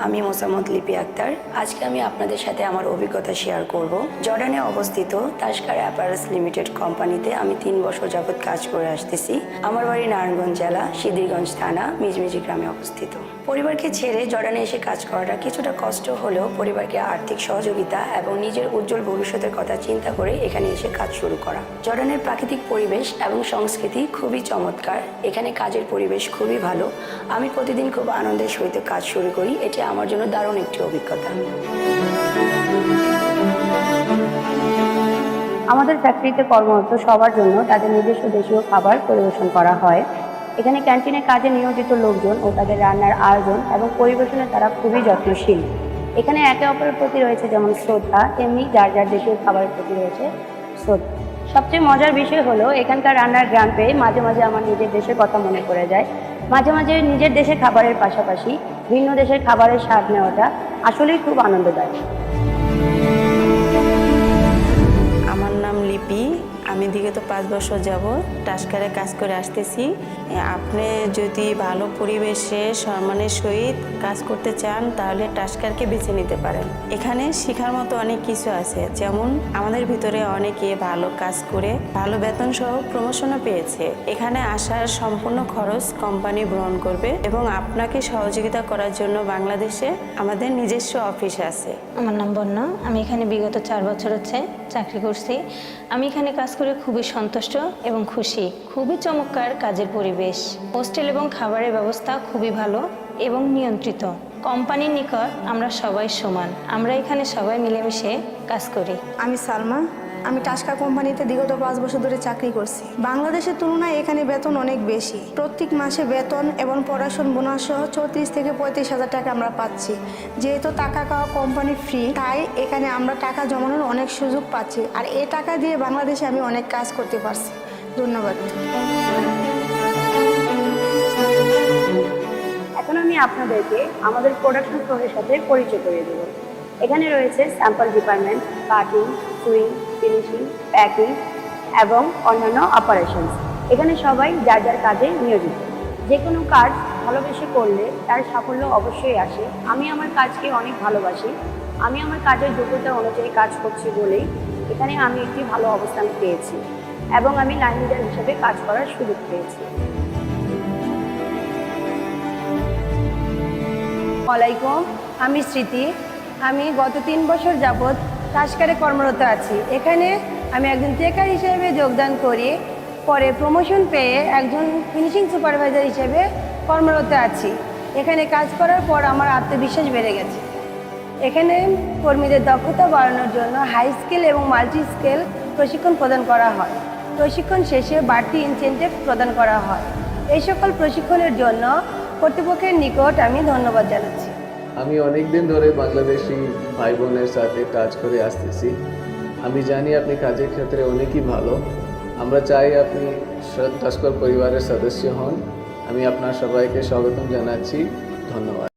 আমি মোসাম্মদ লিপি আক্তার। আজকে আমি আপনাদের সাথে আমার অভিজ্ঞতা শেয়ার করব। জর্ডানে অবস্থিত তাশকার অ্যাপারেলস লিমিটেড কোম্পানিতে আমি 3 বছর যাবৎ কাজ করে আসতেছি। আমার বাড়ি নারায়ণগঞ্জ জেলা সিদ্ধিরগঞ্জ থানা মিজমিজি গ্রামে অবস্থিত। পরিবারকে ছেড়ে জর্ডানে এসে কাজ করাটা কিছুটা কষ্ট হলেও পরিবারকে আর্থিক সহযোগিতা এবং নিজের উজ্জ্বল ভবিষ্যতের কথা চিন্তা করে এখানে এসে কাজ শুরু করা। জর্ডানের প্রাকৃতিক পরিবেশ এবং সংস্কৃতি খুবই চমৎকার। এখানে কাজের পরিবেশ খুবই ভালো। আমি প্রতিদিন খুব আনন্দের সহিত কাজ শুরু করি। এটি আমার জন্য দারুণ একটি অভিজ্ঞতা। আমাদের ফ্যাক্টরিতে কর্মরত সবার জন্য তাদের নিজস্ব দেশীয় খাবার পরিবেশন করা হয়। এখানে ক্যান্টিনে কাজে নিয়োজিত লোকজন ও তাদের রান্নার আয়োজন এবং পরিবেশনে তারা খুবই যত্নশীল। এখানে একে অপরের প্রতি রয়েছে যেমন শ্রদ্ধা, তেমনি যার যার দেশীয় খাবারের প্রতি রয়েছে শ্রদ্ধা। সবচেয়ে মজার বিষয় হলো এখানকার রান্নার গ্রাম পেয়ে মাঝে মাঝে আমার নিজের দেশের কথা মনে পড়ে যায়। মাঝে মাঝে নিজের দেশের খাবারের পাশাপাশি ভিন্ন দেশের খাবারের স্বাদ নেওয়াটা আসলেই খুব আনন্দদায়ক। আমার নাম লিপি। আমি বিগত 5 বছর যাবৎ টাশকারে কাজ করে আসতেছি। আপনি যদি ভালো পরিবেশে সম্মানের সহিত কাজ করতে চান তাহলে টাশকারকে বেছে নিতে পারেন। এখানে শেখার মতো অনেক কিছু আছে, যেমন আমাদের ভিতরে অনেকে ভালো কাজ করে ভালো বেতন সহ প্রমোশনও পেয়েছে। এখানে আসার সম্পূর্ণ খরচ কোম্পানি বহন করবে এবং আপনাকে সহযোগিতা করার জন্য বাংলাদেশে আমাদের নিজস্ব অফিস আছে। আমার নাম বন্যা। আমি এখানে বিগত 4 বছর হচ্ছে চাকরি করছি। আমি এখানে কাজ করে খুবই সন্তুষ্ট এবং খুশি। খুবই চমৎকার কাজের পরিবেশ। হোস্টেল এবং খাবারের ব্যবস্থা খুবই ভালো এবং নিয়ন্ত্রিত। কোম্পানির নিকট আমরা সবাই সমান। আমরা এখানে সবাই মিলেমিশে কাজ করি। আমি সালমা। আমি টাশকা কোম্পানিতে বিগত 5 বছর ধরে চাকরি করছি। বাংলাদেশের তুলনায় এখানে বেতন অনেক বেশি। প্রত্যেক মাসে বেতন এবং পড়াশোনা বোনাস সহ 34 থেকে 35 হাজার টাকা আমরা পাচ্ছি। যেহেতু টাকা খাওয়া কোম্পানি ফ্রি, তাই এখানে আমরা টাকা জমানোর অনেক সুযোগ পাচ্ছি। আর এই টাকা দিয়ে বাংলাদেশে আমি অনেক কাজ করতে পারছি। ধন্যবাদ। এখন আমি আপনাদেরকে আমাদের প্রোডাকশন ফ্লোরের সাথে পরিচয় করিয়ে দেব। এখানে রয়েছে sample department, cutting, swing, finishing, packing এবং অন্যান্য অপারেশনস। এখানে সবাই যার যার কাজে নিয়োজিত। যে কোনো কাজ ভালোবেসে করলে তার সাফল্য অবশ্যই আসে। আমি আমার কাজকে অনেক ভালোবাসি। আমি আমার কাজের যোগ্যতা অনুযায়ী কাজ করছি বলেই এখানে আমি একটি ভালো অবস্থান পেয়েছি এবং আমি লাইন লিডার হিসেবে কাজ করার সুযোগ পেয়েছি। ওয়ালাইকুম, আমি স্মৃতি। আমি গত 3 বছর যাবৎ টাশকারে কর্মরত আছি। এখানে আমি একজন টেকার হিসেবে যোগদান করি, পরে প্রমোশন পেয়ে একজন ফিনিশিং সুপারভাইজার হিসেবে কর্মরত আছি। এখানে কাজ করার পর আমার আত্মবিশ্বাস বেড়ে গেছে। এখানে কর্মীদের দক্ষতা বাড়ানোর জন্য হাই স্কেল এবং মাল্টি স্কেল প্রশিক্ষণ প্রদান করা হয়। প্রশিক্ষণ শেষে বাড়তি ইনসেনটিভ প্রদান করা হয়। এই সকল প্রশিক্ষণের জন্য কর্তৃপক্ষের নিকট আমি ধন্যবাদ জানাচ্ছি। আমি অনেক দিন ধরে বাংলাদেশি ভাই বোনের সাথে কাজ করে আসতেছি। আমি জানি আপনি কাজের ক্ষেত্রে অনেকই ভালো। আমরা চাই আপনি টাশকার পরিবারের সদস্য হন। আমি আপনার সবাইকে স্বাগতম জানাচ্ছি। ধন্যবাদ।